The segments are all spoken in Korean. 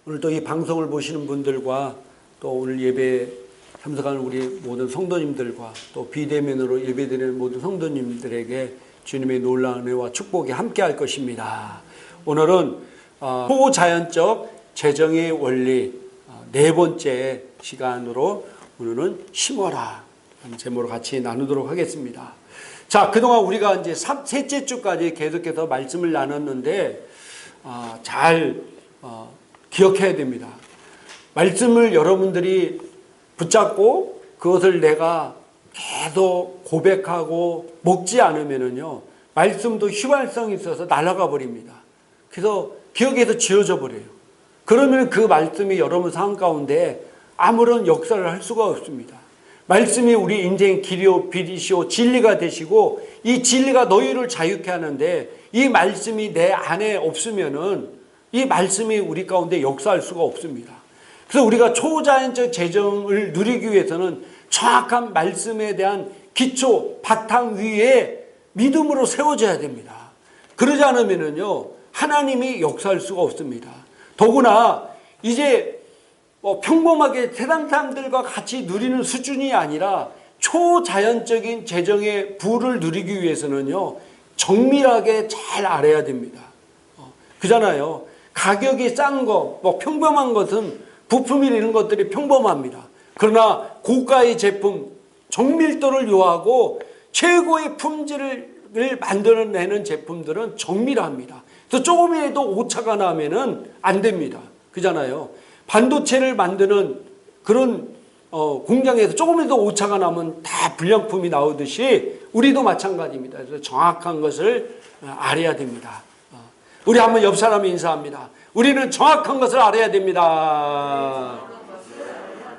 오늘 또 이 방송을 보시는 분들과 또 오늘 예배 참석하는 우리 모든 성도님들과 또 비대면으로 예배드리는 모든 성도님들에게 주님의 놀라운 은혜와 축복이 함께할 것입니다. 오늘은 초자연적 재정의 원리 네 번째 시간으로 오늘은 심어라 하는 제목으로 같이 나누도록 하겠습니다. 자, 그동안 우리가 이제 셋째 주까지 계속해서 말씀을 나눴는데 잘 기억해야 됩니다. 말씀을 여러분들이 붙잡고 그것을 내가 계속 고백하고 먹지 않으면은요, 말씀도 휘발성이 있어서 날아가 버립니다. 그래서 기억에서 지워져 버려요. 그러면 그 말씀이 여러분 삶 가운데 아무런 역사를 할 수가 없습니다. 말씀이 우리 인생의 길이요 빛이요 진리가 되시고, 이 진리가 너희를 자유케 하는데 이 말씀이 내 안에 없으면은 이 말씀이 우리 가운데 역사할 수가 없습니다. 그래서 우리가 초자연적 재정을 누리기 위해서는 정확한 말씀에 대한 기초, 바탕 위에 믿음으로 세워져야 됩니다. 그러지 않으면요, 하나님이 역사할 수가 없습니다. 더구나 이제 평범하게 세상 사람들과 같이 누리는 수준이 아니라 초자연적인 재정의 부를 누리기 위해서는요, 정밀하게 잘 알아야 됩니다. 그잖아요. 가격이 싼 거, 평범한 것은 부품이 이런 것들이 평범합니다. 그러나 고가의 제품, 정밀도를 요하고 최고의 품질을 만들어내는 제품들은 정밀합니다. 그래서 조금이라도 오차가 나면은 안 됩니다. 그잖아요. 반도체를 만드는 그런 공장에서 조금이라도 오차가 나면 다 불량품이 나오듯이 우리도 마찬가지입니다. 그래서 정확한 것을 알아야 됩니다. 우리 한번 옆 사람이 인사합니다. 우리는 정확한 것을 알아야 됩니다.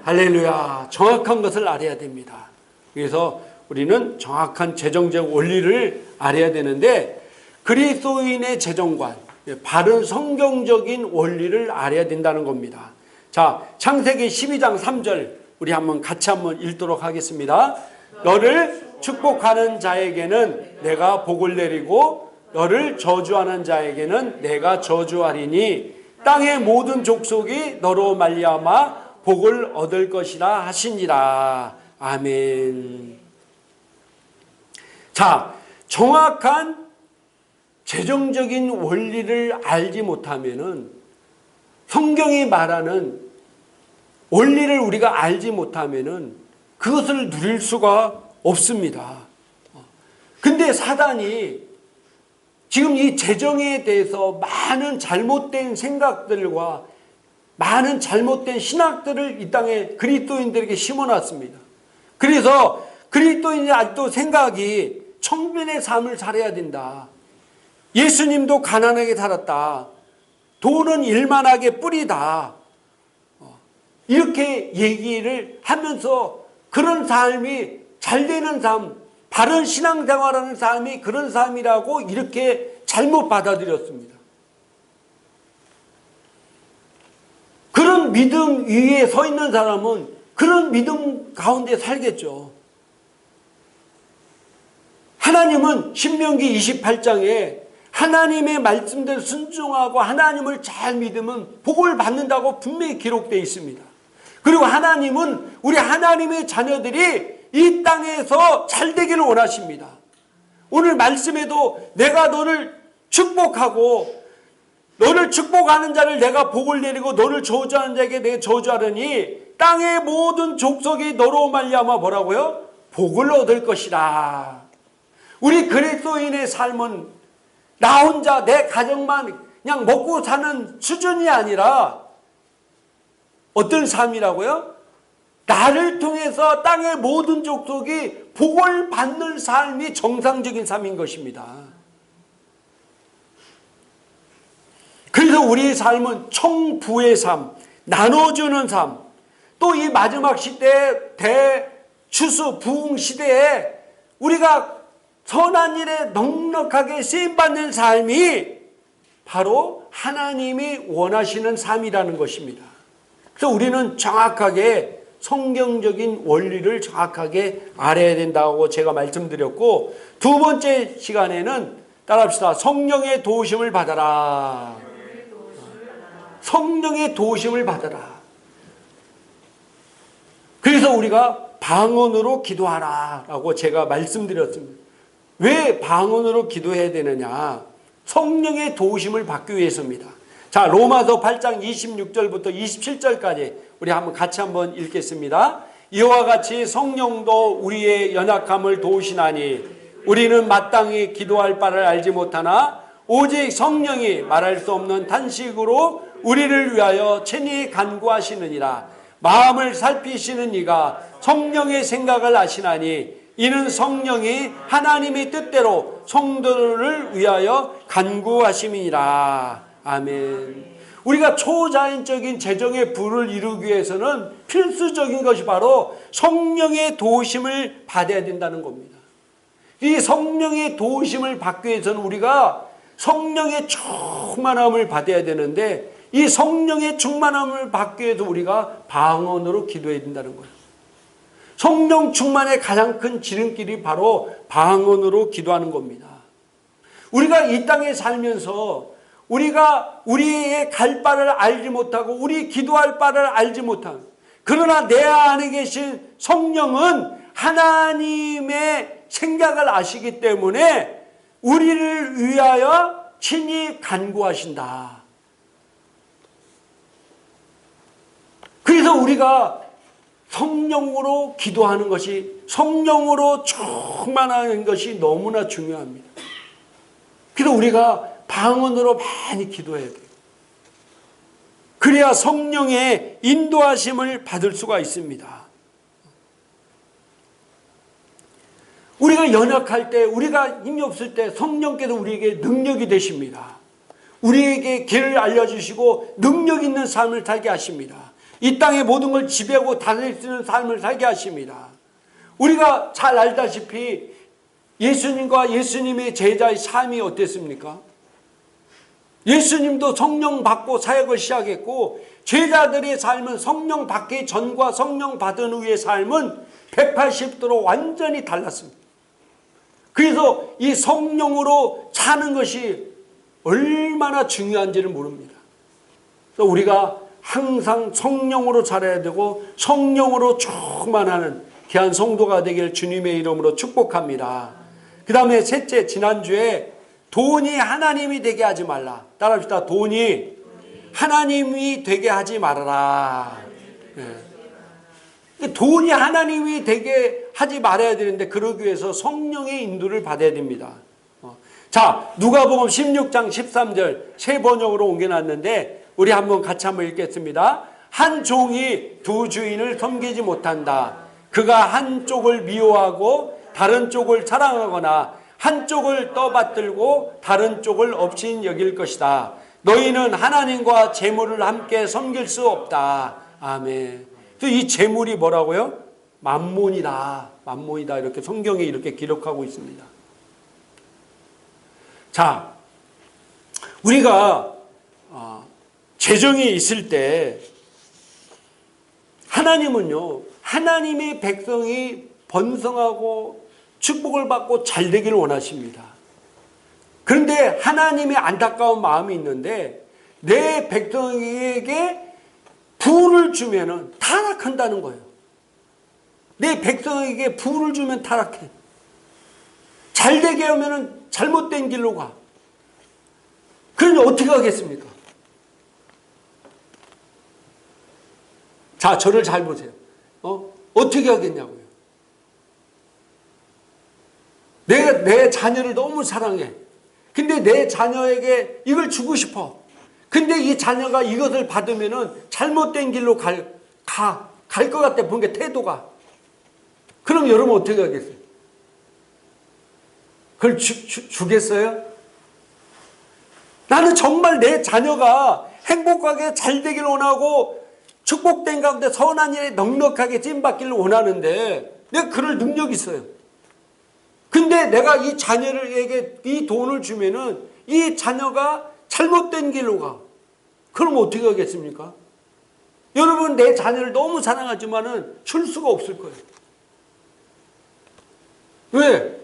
할렐루야. 정확한 것을 알아야 됩니다. 그래서 우리는 정확한 재정적 원리를 알아야 되는데, 그리스도인의 재정관, 바른 성경적인 원리를 알아야 된다는 겁니다. 자, 창세기 12장 3절 우리 같이 한번 읽도록 하겠습니다. 너를 축복하는 자에게는 내가 복을 내리고 너를 저주하는 자에게는 내가 저주하리니 땅의 모든 족속이 너로 말미암아 복을 얻을 것이라 하시니라. 아멘. 자, 정확한 재정적인 원리를 알지 못하면은, 성경이 말하는 원리를 우리가 알지 못하면은 그것을 누릴 수가 없습니다. 근데 사단이 지금 이 재정에 대해서 많은 잘못된 생각들과 많은 잘못된 신학들을 이 땅에 그리스도인들에게 심어놨습니다. 그래서 그리스도인이 아직도 생각이 청빈의 삶을 살아야 된다. 예수님도 가난하게 살았다. 돈은 일만하게 뿌리다. 이렇게 얘기를 하면서 그런 삶이 잘 되는 삶, 바른 신앙생활하는 삶이 그런 삶이라고 이렇게 잘못 받아들였습니다. 그런 믿음 위에 서 있는 사람은 그런 믿음 가운데 살겠죠. 하나님은 신명기 28장에 하나님의 말씀대로 순종하고 하나님을 잘 믿으면 복을 받는다고 분명히 기록되어 있습니다. 그리고 하나님은 우리 하나님의 자녀들이 이 땅에서 잘 되기를 원하십니다. 오늘 말씀에도 내가 너를 축복하고 너를 축복하는 자를 내가 복을 내리고 너를 저주하는 자에게 내가 저주하려니 땅의 모든 족속이 너로 말미암아 뭐라고요? 복을 얻을 것이라. 우리 그리스도인의 삶은 나 혼자 내 가정만 그냥 먹고 사는 수준이 아니라 어떤 삶이라고요? 나를 통해서 땅의 모든 족속이 복을 받는 삶이 정상적인 삶인 것입니다. 그래서 우리의 삶은 청부의 삶, 나눠주는 삶, 또 이 마지막 시대 대추수 부흥 시대에 우리가 선한 일에 넉넉하게 쓰임받는 삶이 바로 하나님이 원하시는 삶이라는 것입니다. 그래서 우리는 정확하게 성경적인 원리를 정확하게 알아야 된다고 제가 말씀드렸고, 두 번째 시간에는 따라합시다. 성령의 도우심을 받아라. 성령의 도우심을 받아라. 그래서 우리가 방언으로 기도하라 라고 제가 말씀드렸습니다. 왜 방언으로 기도해야 되느냐? 성령의 도우심을 받기 위해서입니다. 자, 로마서 8장 26절부터 27절까지 우리 같이 한번 읽겠습니다. 이와 같이 성령도 우리의 연약함을 도우시나니 우리는 마땅히 기도할 바를 알지 못하나 오직 성령이 말할 수 없는 탄식으로 우리를 위하여 친히 간구하시느니라. 마음을 살피시는 이가 성령의 생각을 아시나니 이는 성령이 하나님의 뜻대로 성도를 위하여 간구하심이니라. 아멘. 우리가 초자연적인 재정의 부를 이루기 위해서는 필수적인 것이 바로 성령의 도우심을 받아야 된다는 겁니다. 이 성령의 도우심을 받기 위해서는 우리가 성령의 충만함을 받아야 되는데, 이 성령의 충만함을 받기 위해서 우리가 방언으로 기도해야 된다는 거예요. 성령 충만의 가장 큰 지름길이 바로 방언으로 기도하는 겁니다. 우리가 이 땅에 살면서 우리가 우리의 갈 바를 알지 못하고 우리 기도할 바를 알지 못하고, 그러나 내 안에 계신 성령은 하나님의 생각을 아시기 때문에 우리를 위하여 친히 간구하신다. 그래서 우리가 성령으로 기도하는 것이, 성령으로 충만하는 것이 너무나 중요합니다. 그래서 우리가 방언으로 많이 기도해야 돼요. 그래야 성령의 인도하심을 받을 수가 있습니다. 우리가 연약할 때, 우리가 힘이 없을 때 성령께서 우리에게 능력이 되십니다. 우리에게 길을 알려주시고 능력 있는 삶을 살게 하십니다. 이 땅의 모든 걸 지배하고 다스릴 수 있는 삶을 살게 하십니다. 우리가 잘 알다시피 예수님과 예수님의 제자의 삶이 어땠습니까? 예수님도 성령 받고 사역을 시작했고, 제자들의 삶은 성령 받기 전과 성령 받은 후의 삶은 180도로 완전히 달랐습니다. 그래서 이 성령으로 사는 것이 얼마나 중요한지를 모릅니다. 그래서 우리가 항상 성령으로 살아야 되고 성령으로 충만하는 귀한 성도가 되길 주님의 이름으로 축복합니다. 그 다음에 셋째, 지난주에 돈이 하나님이 되게 하지 말라. 따라합시다. 돈이 하나님이 되게 하지 말아라. 네. 돈이 하나님이 되게 하지 말아야 되는데, 그러기 위해서 성령의 인도를 받아야 됩니다. 자, 누가복음 16장 13절 새 번역으로 옮겨놨는데 우리 같이 한번 읽겠습니다. 한 종이 두 주인을 섬기지 못한다. 그가 한쪽을 미워하고 다른 쪽을 사랑하거나 한쪽을 떠받들고 다른 쪽을 업신 여길 것이다. 너희는 하나님과 재물을 함께 섬길 수 없다. 아멘. 이 재물이 뭐라고요? 만몬이다. 만몬이다. 이렇게 성경에 이렇게 기록하고 있습니다. 자, 우리가 재정이 있을 때 하나님은요, 하나님의 백성이 번성하고 축복을 받고 잘 되기를 원하십니다. 그런데 하나님의 안타까운 마음이 있는데, 내 백성에게 부를 주면은 타락한다는 거예요. 내 백성에게 부를 주면 타락해. 잘 되게 하면은 잘못된 길로 가. 그러니 어떻게 하겠습니까? 자, 저를 잘 보세요. 어떻게 하겠냐고요. 내가 내 자녀를 너무 사랑해. 근데 내 자녀에게 이걸 주고 싶어. 근데 이 자녀가 이것을 받으면은 잘못된 길로 갈 것 같아. 보니까 태도가. 그럼 여러분 어떻게 하겠어요? 그걸 주겠어요? 나는 정말 내 자녀가 행복하게 잘 되기를 원하고 축복된 가운데 선한 일에 넉넉하게 찐받기를 원하는데, 내가 그럴 능력이 있어요. 근데 내가 이 자녀에게 이 돈을 주면은 이 자녀가 잘못된 길로 가. 그럼 어떻게 하겠습니까? 여러분, 내 자녀를 너무 사랑하지만은 줄 수가 없을 거예요. 왜?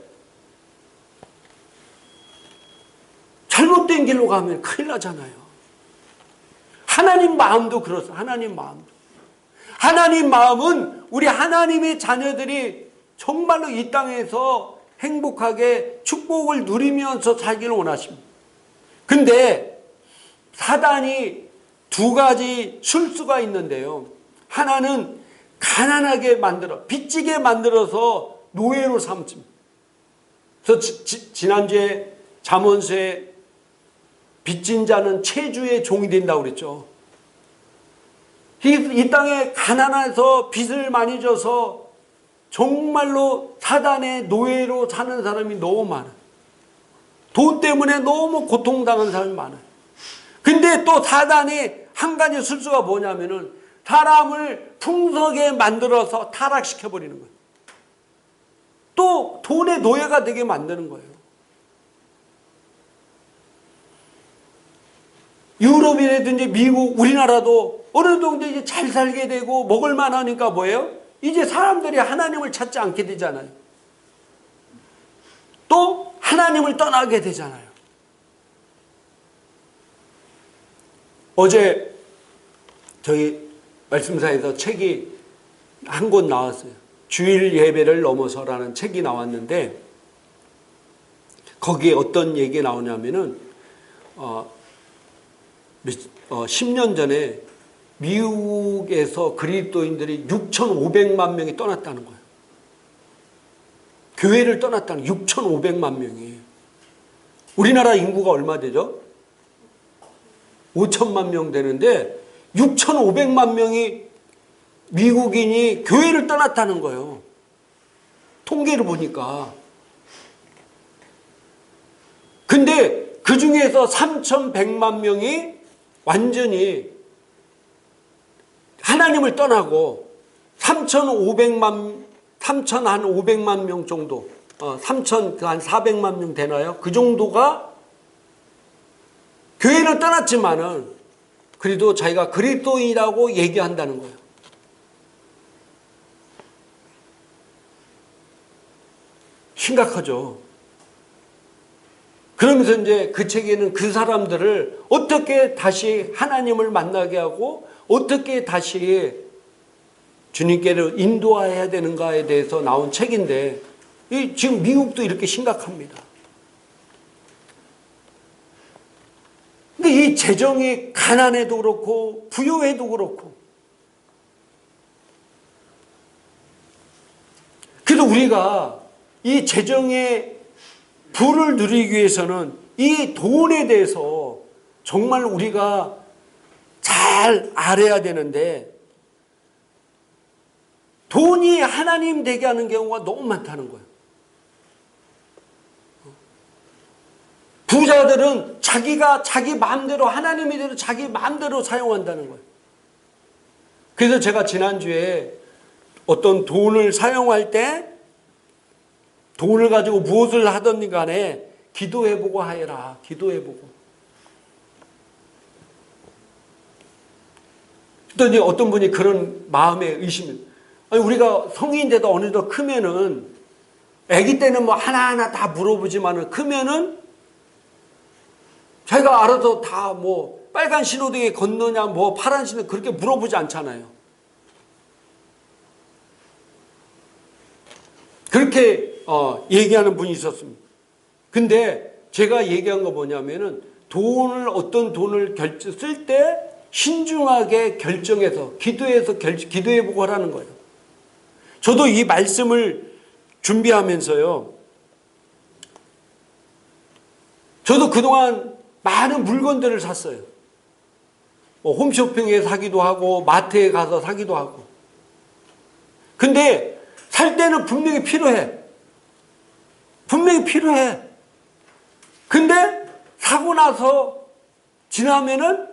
잘못된 길로 가면 큰일 나잖아요. 하나님 마음도 그렇습니다. 하나님 마음도. 하나님 마음은 우리 하나님의 자녀들이 정말로 이 땅에서 행복하게 축복을 누리면서 살기를 원하십니다. 근데 사단이 두 가지 술수가 있는데요. 하나는 가난하게 만들어, 빚지게 만들어서 노예로 삼습니다. 그래서 지난주에 잠언서에 빚진 자는 체주의 종이 된다고 그랬죠. 이 땅에 가난해서 빚을 많이 져서 정말로 사단의 노예로 사는 사람이 너무 많아요. 돈 때문에 너무 고통당하는 사람이 많아요. 근데 또 사단이 한 가지 술수가 뭐냐면은 사람을 풍성하게 만들어서 타락시켜버리는 거예요. 또 돈의 노예가 되게 만드는 거예요. 유럽이라든지 미국, 우리나라도 어느 정도 이제 잘 살게 되고 먹을만 하니까 뭐예요? 이제 사람들이 하나님을 찾지 않게 되잖아요. 또 하나님을 떠나게 되잖아요. 어제 저희 말씀사에서 책이 한 권 나왔어요. 주일 예배를 넘어서라는 책이 나왔는데 거기에 어떤 얘기 나오냐면은 10년 전에 미국에서 그리스도인들이 6,500만 명이 떠났다는 거예요. 교회를 떠났다는 6,500만 명이. 우리나라 인구가 얼마 되죠? 5천만 명 되는데 6,500만 명이 미국인이 교회를 떠났다는 거예요. 통계를 보니까. 근데 그 중에서 3,100만 명이 완전히 하나님을 떠나고 3,500만 명 정도, 3,400만 명 되나요? 그 정도가 교회를 떠났지만은 그래도 자기가 그리스도인이라고 얘기한다는 거예요. 심각하죠. 그러면서 이제 그 책에는 그 사람들을 어떻게 다시 하나님을 만나게 하고 어떻게 다시 주님께로 인도해야 되는가에 대해서 나온 책인데 지금 미국도 이렇게 심각합니다. 근데 이 재정이 가난해도 그렇고 부유해도 그렇고 그래서 우리가 이 재정의 부를 누리기 위해서는 이 돈에 대해서 정말 우리가 잘 알아야 되는데 돈이 하나님 되게 하는 경우가 너무 많다는 거예요. 부자들은 자기가 자기 마음대로 하나님이 대로 자기 마음대로 사용한다는 거예요. 그래서 제가 지난주에 어떤 돈을 사용할 때 돈을 가지고 무엇을 하든 간에 기도해보고 하여라. 기도해보고. 또 어떤 분이 그런 마음에 의심을. 아니 우리가 성인인데도 어느 정도 크면은 아기 때는 뭐 하나하나 다 물어보지만은 크면은 자기가 알아서 다 뭐 빨간 신호등에 건너냐 뭐 파란 신호 그렇게 물어보지 않잖아요. 그렇게 얘기하는 분이 있었습니다. 근데 제가 얘기한 거 뭐냐면은 어떤 돈을 쓸 때 신중하게 결정해서 기도해보고 하라는 거예요. 저도 이 말씀을 준비하면서요. 저도 그동안 많은 물건들을 샀어요. 홈쇼핑에 사기도 하고 마트에 가서 사기도 하고. 근데 살 때는 분명히 필요해. 분명히 필요해. 근데 사고 나서 지나면은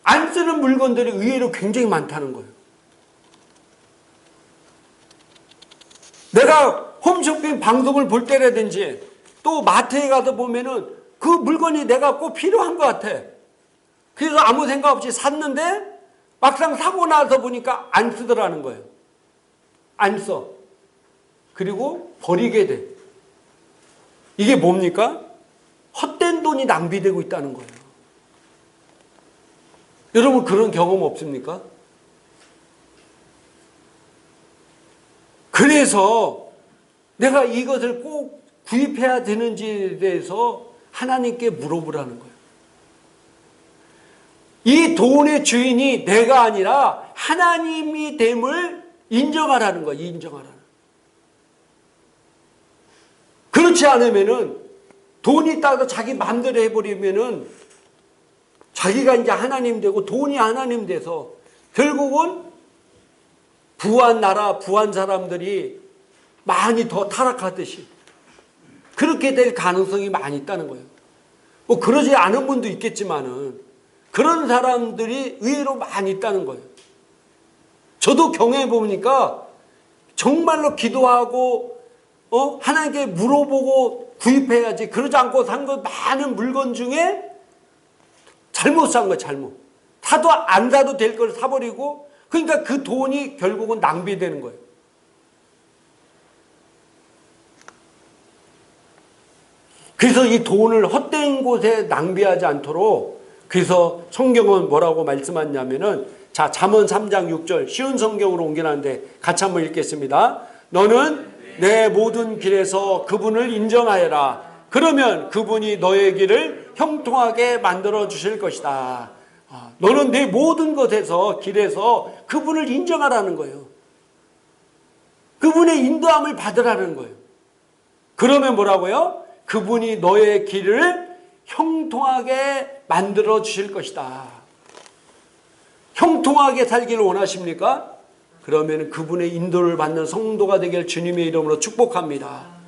안 쓰는 물건들이 의외로 굉장히 많다는 거예요. 내가 홈쇼핑 방송을 볼 때라든지 또 마트에 가서 보면은 그 물건이 내가 꼭 필요한 것 같아. 그래서 아무 생각 없이 샀는데 막상 사고 나서 보니까 안 쓰더라는 거예요. 안 써. 그리고 버리게 돼. 이게 뭡니까? 헛된 돈이 낭비되고 있다는 거예요. 여러분 그런 경험 없습니까? 그래서 내가 이것을 꼭 구입해야 되는지에 대해서 하나님께 물어보라는 거예요. 이 돈의 주인이 내가 아니라 하나님이 됨을 인정하라는 거예요. 인정하라는. 그렇지 않으면은 돈이 따로 자기 마음대로 해버리면은 자기가 이제 하나님 되고 돈이 하나님 돼서 결국은 부한 나라, 부한 사람들이 많이 더 타락하듯이 그렇게 될 가능성이 많이 있다는 거예요. 뭐 그러지 않은 분도 있겠지만은 그런 사람들이 의외로 많이 있다는 거예요. 저도 경험해 보니까 정말로 기도하고 하나님께 물어보고 구입해야지 그러지 않고 산 것 많은 물건 중에 잘못 산 거예요. 잘못. 사도 안 사도 될 걸 사버리고 그러니까 그 돈이 결국은 낭비되는 거예요. 그래서 이 돈을 헛된 곳에 낭비하지 않도록 그래서 성경은 뭐라고 말씀하냐면은 자 잠언 3장 6절 쉬운 성경으로 옮겨놨는데 같이 한번 읽겠습니다. 너는 내 모든 길에서 그분을 인정하여라. 그러면 그분이 너의 길을 형통하게 만들어 주실 것이다. 너는 내 모든 것에서 길에서 그분을 인정하라는 거예요. 그분의 인도함을 받으라는 거예요. 그러면 뭐라고요? 그분이 너의 길을 형통하게 만들어 주실 것이다. 형통하게 살기를 원하십니까? 그러면 그분의 인도를 받는 성도가 되길 주님의 이름으로 축복합니다.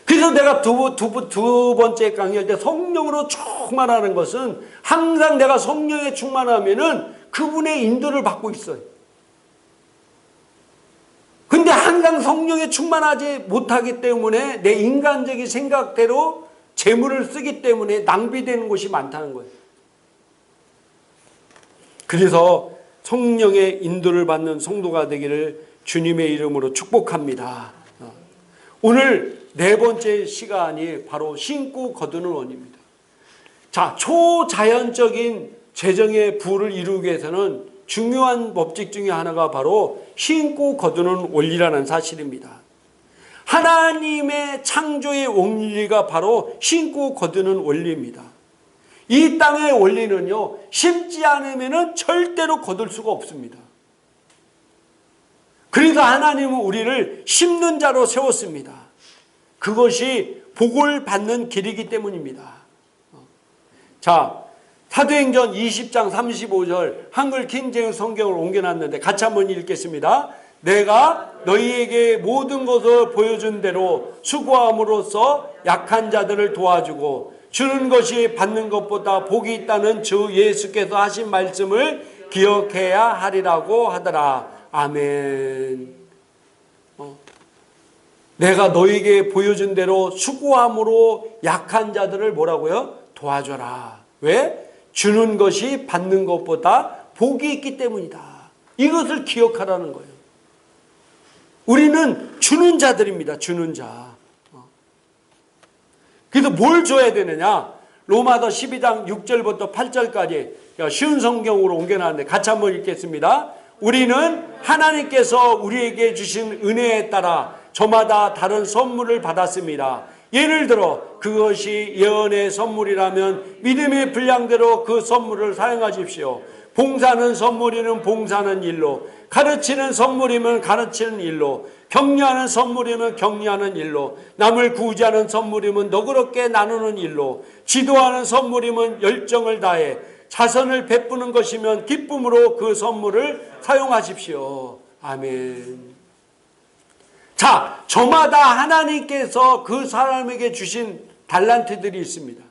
그래서 내가 두 번째 강의할 때 성령으로 충만하는 것은 항상 내가 성령에 충만하면은 그분의 인도를 받고 있어요. 근데 항상 성령에 충만하지 못하기 때문에 내 인간적인 생각대로 재물을 쓰기 때문에 낭비되는 곳이 많다는 거예요. 그래서 성령의 인도를 받는 성도가 되기를 주님의 이름으로 축복합니다. 오늘 네 번째 시간이 바로 신고 거두는 원입니다. 자, 초자연적인 재정의 부를 이루기 위해서는 중요한 법칙 중에 하나가 바로 신고 거두는 원리라는 사실입니다. 하나님의 창조의 원리가 바로 신고 거두는 원리입니다. 이 땅의 원리는요, 심지 않으면 절대로 거둘 수가 없습니다. 그래서 하나님은 우리를 심는 자로 세웠습니다. 그것이 복을 받는 길이기 때문입니다. 자, 사도행전 20장 35절 한글 킹제임스 성경을 옮겨놨는데 같이 한번 읽겠습니다. 내가 너희에게 모든 것을 보여준 대로 수고함으로써 약한 자들을 도와주고 주는 것이 받는 것보다 복이 있다는 주 예수께서 하신 말씀을 기억해야 하리라고 하더라. 아멘. 내가 너희에게 보여준 대로 수고함으로 약한 자들을 뭐라고요? 도와줘라. 왜? 주는 것이 받는 것보다 복이 있기 때문이다. 이것을 기억하라는 거예요. 우리는 주는 자들입니다. 주는 자. 그래서 뭘 줘야 되느냐? 로마서 12장 6절부터 8절까지 쉬운 성경으로 옮겨놨는데 같이 한번 읽겠습니다. 우리는 하나님께서 우리에게 주신 은혜에 따라 저마다 다른 선물을 받았습니다. 예를 들어 그것이 예언의 선물이라면 믿음의 분량대로 그 선물을 사용하십시오. 봉사는 선물이면 봉사하는 일로, 가르치는 선물이면 가르치는 일로, 격려하는 선물이면 격려하는 일로, 남을 구제하는 선물이면 너그럽게 나누는 일로, 지도하는 선물이면 열정을 다해 자선을 베푸는 것이면 기쁨으로 그 선물을 사용하십시오. 아멘. 자, 저마다 하나님께서 그 사람에게 주신 달란트들이 있습니다.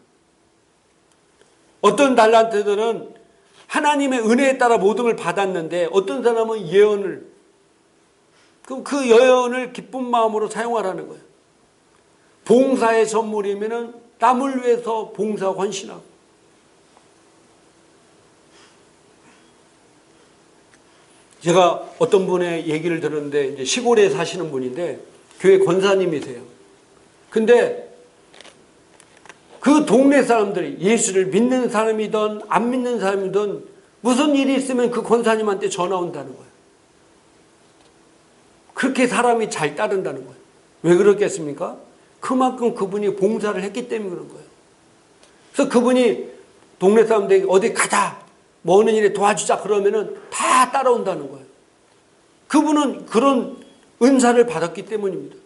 어떤 달란트들은 하나님의 은혜에 따라 모든 걸 받았는데 어떤 사람은 예언을, 그럼 그 예언을 기쁜 마음으로 사용하라는 거예요. 봉사의 선물이면 남을 위해서 봉사 헌신하고, 제가 어떤 분의 얘기를 들었는데 이제 시골에 사시는 분인데 교회 권사님이세요. 근데 그 동네 사람들이 예수를 믿는 사람이든 안 믿는 사람이든 무슨 일이 있으면 그 권사님한테 전화 온다는 거예요. 그렇게 사람이 잘 따른다는 거예요. 왜 그렇겠습니까? 그만큼 그분이 봉사를 했기 때문에 그런 거예요. 그래서 그분이 동네 사람들에게 어디 가자, 뭐 어느 일에 도와주자 그러면은 다 따라온다는 거예요. 그분은 그런 은사를 받았기 때문입니다.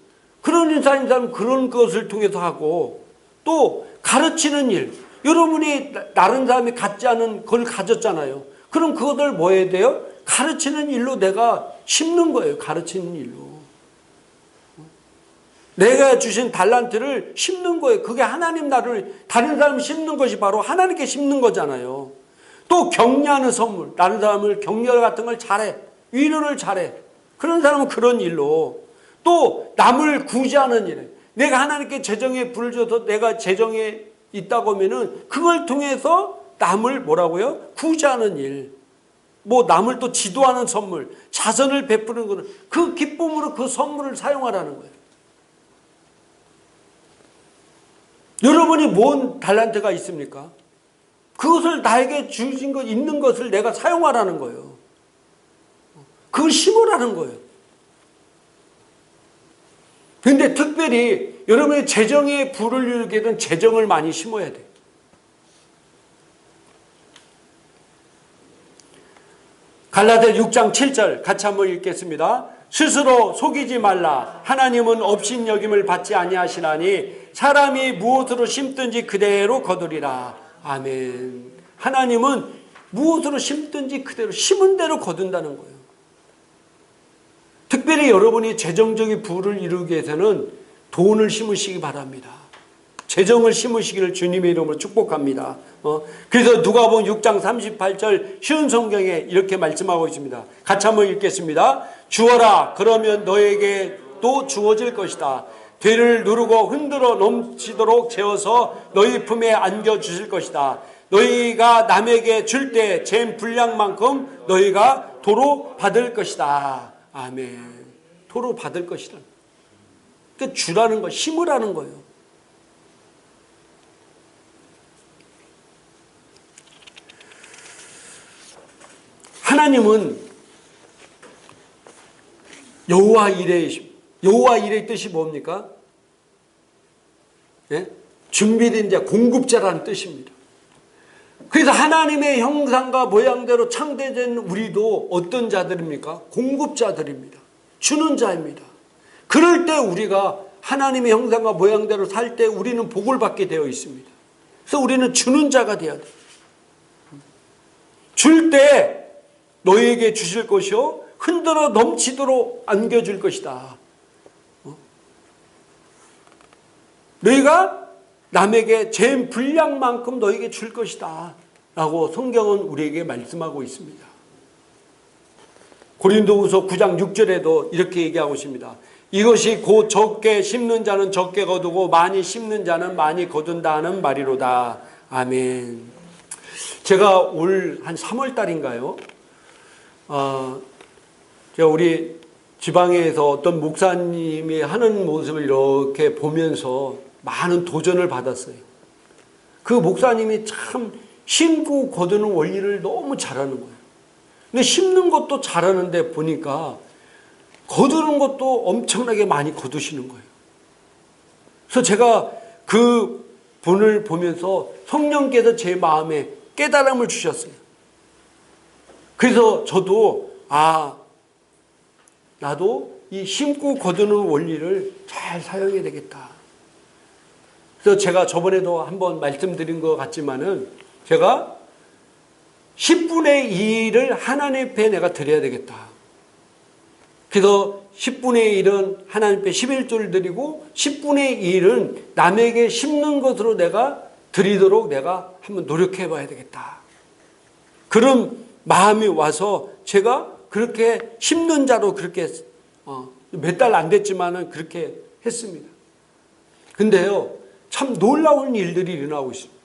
그런 은사인 사람은 그런 것을 통해서 하고, 또 가르치는 일, 여러분이 다른 사람이 갖지 않은 걸 가졌잖아요. 그럼 그것을 뭐 해야 돼요? 가르치는 일로 내가 심는 거예요. 가르치는 일로. 내가 주신 달란트를 심는 거예요. 그게 하나님 나를, 다른 사람 심는 것이 바로 하나님께 심는 거잖아요. 또 격려하는 선물, 다른 사람을 격려 같은 걸 잘해, 위로를 잘해. 그런 사람은 그런 일로. 또 남을 구제하는 일에, 내가 하나님께 재정에 불을 줘서 내가 재정에 있다고 하면은 그걸 통해서 남을 뭐라고요? 구제하는 일. 뭐 남을 또 지도하는 선물, 자선을 베푸는 거는 그 기쁨으로 그 선물을 사용하라는 거예요. 여러분이 뭔 달란트가 있습니까? 그것을 나에게 주신 것, 있는 것을 내가 사용하라는 거예요. 그걸 심으라는 거예요. 그런데 특별히 여러분의 재정에 불을 일으키게 된 재정을 많이 심어야 돼요. 갈라디아 6장 7절 같이 한번 읽겠습니다. 스스로 속이지 말라. 하나님은 업신여김을 받지 아니하시나니 사람이 무엇으로 심든지 그대로 거두리라. 아멘. 하나님은 무엇으로 심든지 그대로 심은 대로 거둔다는 거예요. 특별히 여러분이 재정적인 부를 이루기 위해서는 돈을 심으시기 바랍니다. 재정을 심으시기를 주님의 이름으로 축복합니다. 그래서 누가복음 6장 38절 쉬운 성경에 이렇게 말씀하고 있습니다. 같이 한번 읽겠습니다. 주어라 그러면 너에게 또 주어질 것이다. 되를 누르고 흔들어 넘치도록 재어서 너희 품에 안겨주실 것이다. 너희가 남에게 줄 때 잴 분량만큼 너희가 도로 받을 것이다. 아멘. 도로 받을 것이다. 그러니까 주라는 거, 심으라는 거예요. 하나님은 여호와 이레이십니다. 여호와 이레의 뜻이 뭡니까? 예? 준비된 자, 공급자라는 뜻입니다. 그래서 하나님의 형상과 모양대로 창조된 우리도 어떤 자들입니까? 공급자들입니다. 주는 자입니다. 그럴 때 우리가 하나님의 형상과 모양대로 살 때 우리는 복을 받게 되어 있습니다. 그래서 우리는 주는 자가 되어야 돼요. 줄 때 너희에게 주실 것이요 흔들어 넘치도록 안겨줄 것이다. 너희가 남에게 잴 분량만큼 너희에게 줄 것이다 라고 성경은 우리에게 말씀하고 있습니다. 고린도후서 9장 6절에도 이렇게 얘기하고 있습니다. 이것이 곧 적게 심는 자는 적게 거두고 많이 심는 자는 많이 거둔다는 말이로다. 아멘. 제가 올 한 3월 달인가요? 제가 우리 지방에서 어떤 목사님이 하는 모습을 이렇게 보면서 많은 도전을 받았어요. 그 목사님이 참 심고 거두는 원리를 너무 잘하는 거예요. 근데 심는 것도 잘하는데 보니까 거두는 것도 엄청나게 많이 거두시는 거예요. 그래서 제가 그 분을 보면서 성령께서 제 마음에 깨달음을 주셨어요. 그래서 저도 나도 이 심고 거두는 원리를 잘 사용해야 되겠다. 그래서 제가 저번에도 한번 말씀드린 것 같지만은 제가 10분의 2를 하나님 앞에 내가 드려야 되겠다. 그래서 10분의 1은 하나님 앞에 11조를 드리고 10분의 1은 남에게 심는 것으로 내가 드리도록 내가 한번 노력해 봐야 되겠다. 그런 마음이 와서 제가 그렇게 심는 자로 그렇게 몇 달 안 됐지만은 그렇게 했습니다. 근데요, 참 놀라운 일들이 일어나고 있습니다.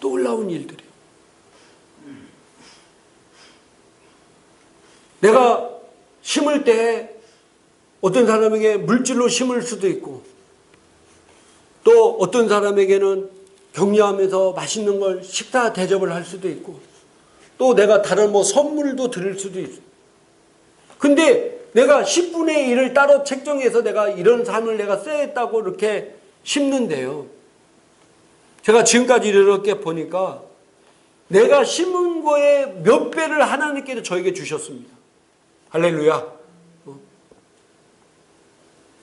놀라운 일들이. 내가 심을 때 어떤 사람에게 물질로 심을 수도 있고 또 어떤 사람에게는 격려하면서 맛있는 걸 식사 대접을 할 수도 있고, 또 내가 다른 뭐 선물도 드릴 수도 있어. 근데 내가 10분의 1을 따로 책정해서 내가 이런 삶을 내가 써야겠다고 이렇게 심는데요. 제가 지금까지 이렇게 보니까 내가 심은 거에 몇 배를 하나님께서 저에게 주셨습니다. 할렐루야.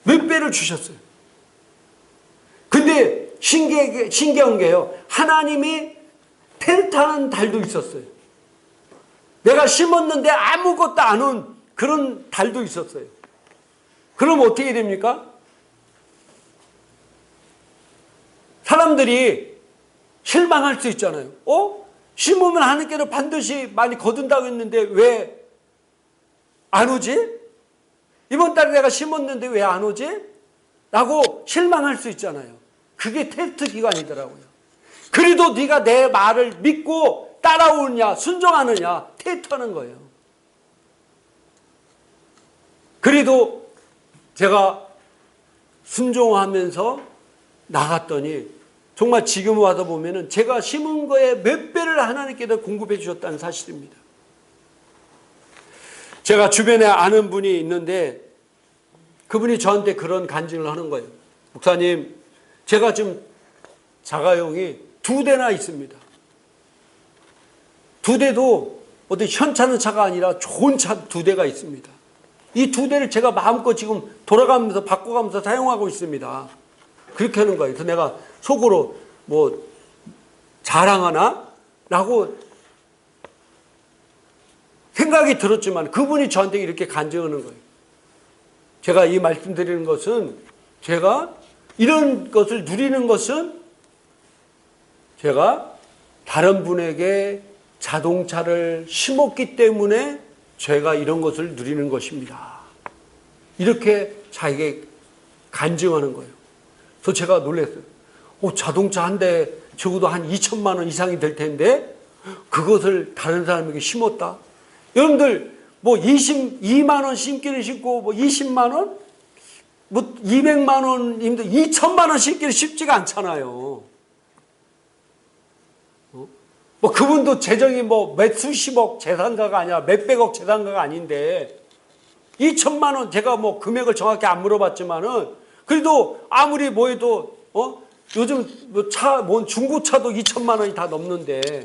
몇 배를 주셨어요. 근데 신기한 게요. 하나님이 텔타는 달도 있었어요. 내가 심었는데 아무것도 안 온 그런 달도 있었어요. 그럼 어떻게 됩니까? 사람들이 실망할 수 있잖아요. 심으면 하나님께서 반드시 많이 거둔다고 했는데 왜 안 오지? 이번 달에 내가 심었는데 왜 안 오지? 라고 실망할 수 있잖아요. 그게 테스트 기간이더라고요. 그래도 네가 내 말을 믿고 따라오느냐 순종하느냐 테스트하는 거예요. 그래도 제가 순종하면서 나갔더니 정말 지금 와서 보면은 제가 심은 거에 몇 배를 하나님께서 공급해 주셨다는 사실입니다. 제가 주변에 아는 분이 있는데 그분이 저한테 그런 간증을 하는 거예요. 목사님, 제가 지금 자가용이 2대나 있습니다. 2대도 어디 현찮은 차가 아니라 좋은 차 2대가 있습니다. 이 2대를 제가 마음껏 지금 돌아가면서 바꿔가면서 사용하고 있습니다. 그렇게 하는 거예요. 그래서 내가 속으로 뭐 자랑하나? 라고 생각이 들었지만 그분이 저한테 이렇게 간증하는 거예요. 제가 이 말씀드리는 것은 제가 이런 것을 누리는 것은 제가 다른 분에게 자동차를 심었기 때문에 제가 이런 것을 누리는 것입니다. 이렇게 자기에게 간증하는 거예요. 그래서 제가 놀랐어요. 자동차 한 대 적어도 한 2천만 원 이상이 될 텐데 그것을 다른 사람에게 심었다. 여러분들 뭐 22만 원 심기를 심고 뭐 20만 원? 뭐 200만 원인데 2천만 원 심기를 쉽지가 않잖아요. 뭐 그분도 재정이 뭐 몇 수십억 재산가가 아니라 몇백억 재산가가 아닌데 2천만 원 제가 뭐 금액을 정확히 안 물어봤지만은 그래도 아무리 뭐 해도 요즘 뭐 차, 뭐 중고차도 2천만 원이 다 넘는데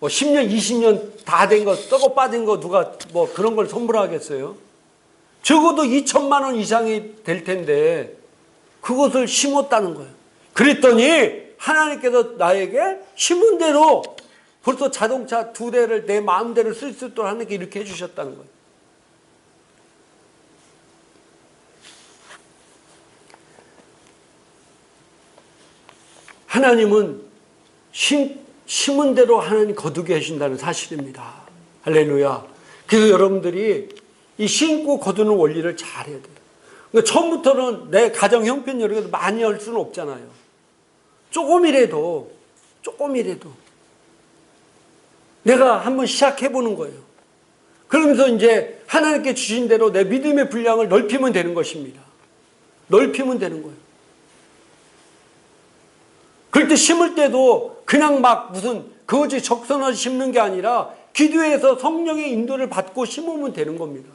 뭐 10년, 20년 다 된 거, 썩어 빠진 거 누가 뭐 그런 걸 선물하겠어요? 적어도 2천만 원 이상이 될 텐데 그것을 심었다는 거예요. 그랬더니 하나님께서 나에게 심은 대로 벌써 자동차 2대를 내 마음대로 쓸 수 있도록 하나님께 이렇게 해주셨다는 거예요. 하나님은 심은 대로 하나님 거두게 하신다는 사실입니다. 할렐루야. 그래서 여러분들이 이 심고 거두는 원리를 잘 해야 돼요. 그러니까 처음부터는 내 가정 형편 이렇게 많이 할 수는 없잖아요. 조금이라도 내가 한번 시작해 보는 거예요. 그러면서 이제 하나님께 주신 대로 내 믿음의 분량을 넓히면 되는 것입니다. 넓히면 되는 거예요. 그럴 때 심을 때도 그냥 막 무슨 거지 적선을 심는 게 아니라 기도해서 성령의 인도를 받고 심으면 되는 겁니다.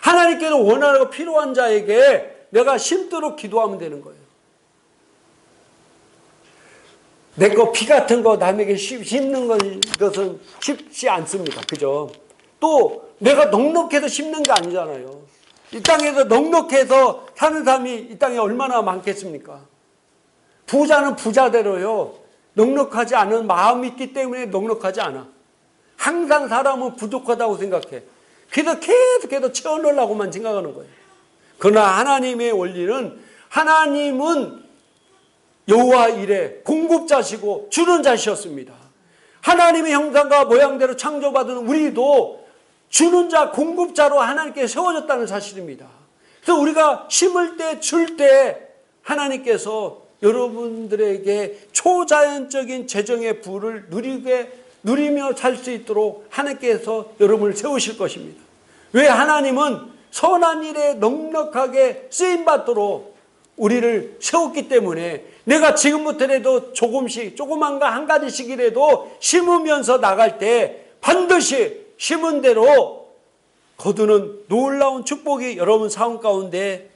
하나님께서 원하고 필요한 자에게 내가 심도록 기도하면 되는 거예요. 내 거 피 같은 거 남에게 심는 것은 쉽지 않습니다. 그죠? 또 내가 넉넉해서 심는 게 아니잖아요. 이 땅에서 넉넉해서 사는 사람이 이 땅에 얼마나 많겠습니까? 부자는 부자대로요. 넉넉하지 않은 마음이 있기 때문에 넉넉하지 않아. 항상 사람은 부족하다고 생각해. 그래서 계속해서 채워넣으려고만 생각하는 거예요. 그러나 하나님의 원리는 하나님은 여호와 이레 공급자시고 주는 자셨습니다. 하나님의 형상과 모양대로 창조받은 우리도 주는 자 공급자로 하나님께 세워졌다는 사실입니다. 그래서 우리가 심을 때 줄 때 하나님께서 여러분들에게 초자연적인 재정의 부를 누리며 살 수 있도록 하나님께서 여러분을 세우실 것입니다. 왜? 하나님은 선한 일에 넉넉하게 쓰임받도록 우리를 세웠기 때문에 내가 지금부터라도 조금씩 조그만가 한 가지씩이라도 심으면서 나갈 때 반드시 심은 대로 거두는 놀라운 축복이 여러분 삶 가운데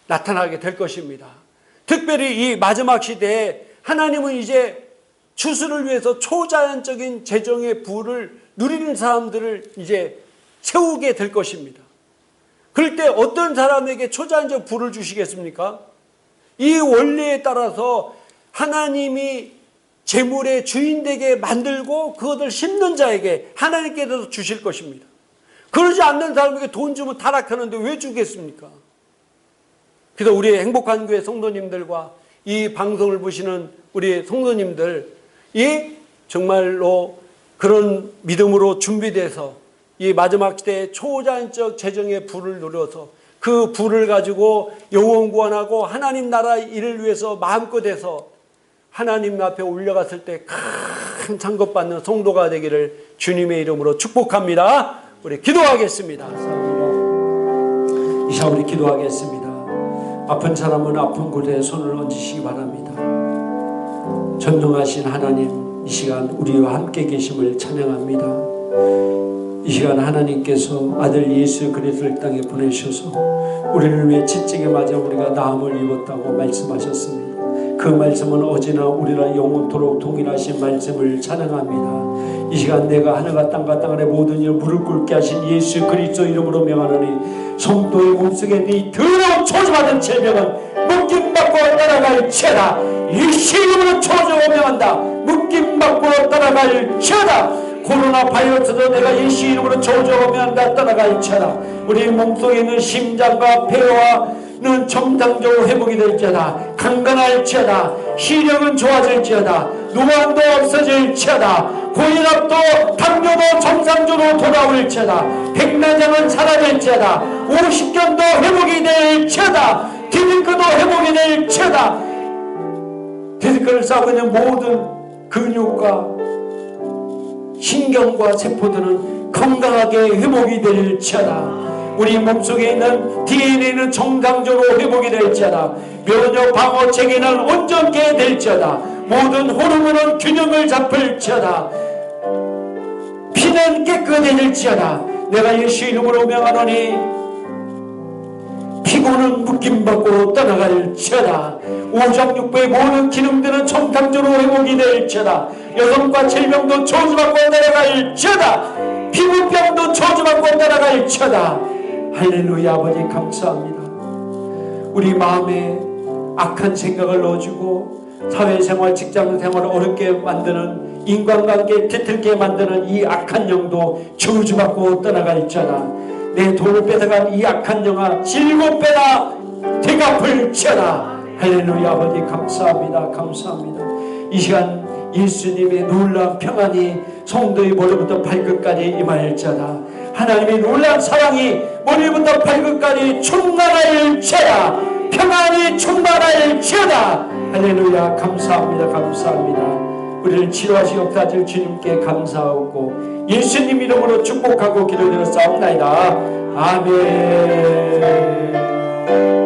나타나게 될 것입니다. 특별히 이 마지막 시대에 하나님은 이제 추수를 위해서 초자연적인 재정의 부를 누리는 사람들을 이제 세우게 될 것입니다. 그럴 때 어떤 사람에게 초자연적 부를 주시겠습니까? 이 원리에 따라서 하나님이 재물의 주인 되게 만들고 그것을 심는 자에게 하나님께서 주실 것입니다. 그러지 않는 사람에게 돈 주면 타락하는데 왜 주겠습니까? 그래서 우리 행복한 교회 성도님들과 이 방송을 보시는 우리 성도님들, 이 정말로 그런 믿음으로 준비돼서 이 마지막 시대에 초자연적 재정의 부를 누려서 그 부를 가지고 영혼 구원하고 하나님 나라 일을 위해서 마음껏 해서 하나님 앞에 올려갔을 때 큰 상급 받는 성도가 되기를 주님의 이름으로 축복합니다. 우리 기도하겠습니다. 이 시간 우리 기도하겠습니다. 아픈 사람은 아픈 곳에 손을 얹으시기 바랍니다. 전능하신 하나님, 이 시간 우리와 함께 계심을 찬양합니다. 이 시간 하나님께서 아들 예수 그리스도를 땅에 보내셔서 우리를 위해 채찍에 맞아 우리가 나음을 입었다고 말씀하셨습니다. 그 말씀은 어제나 우리라 영원토록 동일하신 말씀을 찬양합니다. 이 시간 내가 하늘과 땅과 땅 아래 모든 일 무릎 꿇게 하신 예수 그리스도 이름으로 명하노니 성도의 몸속에 네 더러운 초조받은 질병은 묶임받고 떠나갈지어다. 예수 이름으로 초조하고 명한다. 묶임받고 떠나갈지어다. 코로나 바이러스도 내가 예수 이름으로 조져오면 다 떠나갈지어다. 우리 몸속에 있는 심장과 폐와는 정상적으로 회복이 될지어다. 강건할지어다. 시력은 좋아질지어다. 노안도 없어질지어다. 고혈압도 당뇨도 정상적으로 돌아올지어다. 백내장은 사라질지어다. 50견도 회복이 될지어다. 디스크도 회복이 될지어다. 디스크를 싸고 있는 모든 근육과 신경과 세포들은 건강하게 회복이 될지어다. 우리 몸속에 있는 DNA는 정상적으로 회복이 될지어다. 면역 방어 체계는 온전케 될지어다. 모든 호르몬은 균형을 잡을지어다. 피는 깨끗해질지어다. 내가 예수 이름으로 명하노니 피고는 묶임받고 떠나갈지어다. 오장육부의 모든 기능들은 정상적으로 회복이 될지어다. 여성과 질병도 저주받고 떠나갈지어다. 피부병도 저주받고 떠나갈지어다. 할렐루야. 아버지 감사합니다. 우리 마음에 악한 생각을 넣어주고 사회생활 직장생활을 어렵게 만드는 인간관계 뒤틀게 만드는 이 악한 영도 저주받고 떠나갈지어다. 내 돈을 뺏어간 이 악한 영아 7배나 되갚을지어다. 할렐루야. 아버지 감사합니다. 감사합니다. 이 시간 예수님의 놀라운 평안이 성도의 머리부터 발끝까지 임할지어다. 하나님의 놀라운 사랑이 머리부터 발끝까지 충만할지어다. 평안이 충만할지어다. 할렐루야. 감사합니다. 감사합니다. 우리를 치료하시 역사하실 주님께 감사하고 예수님 이름으로 축복하고 기도드렸사옵나이다. 아멘.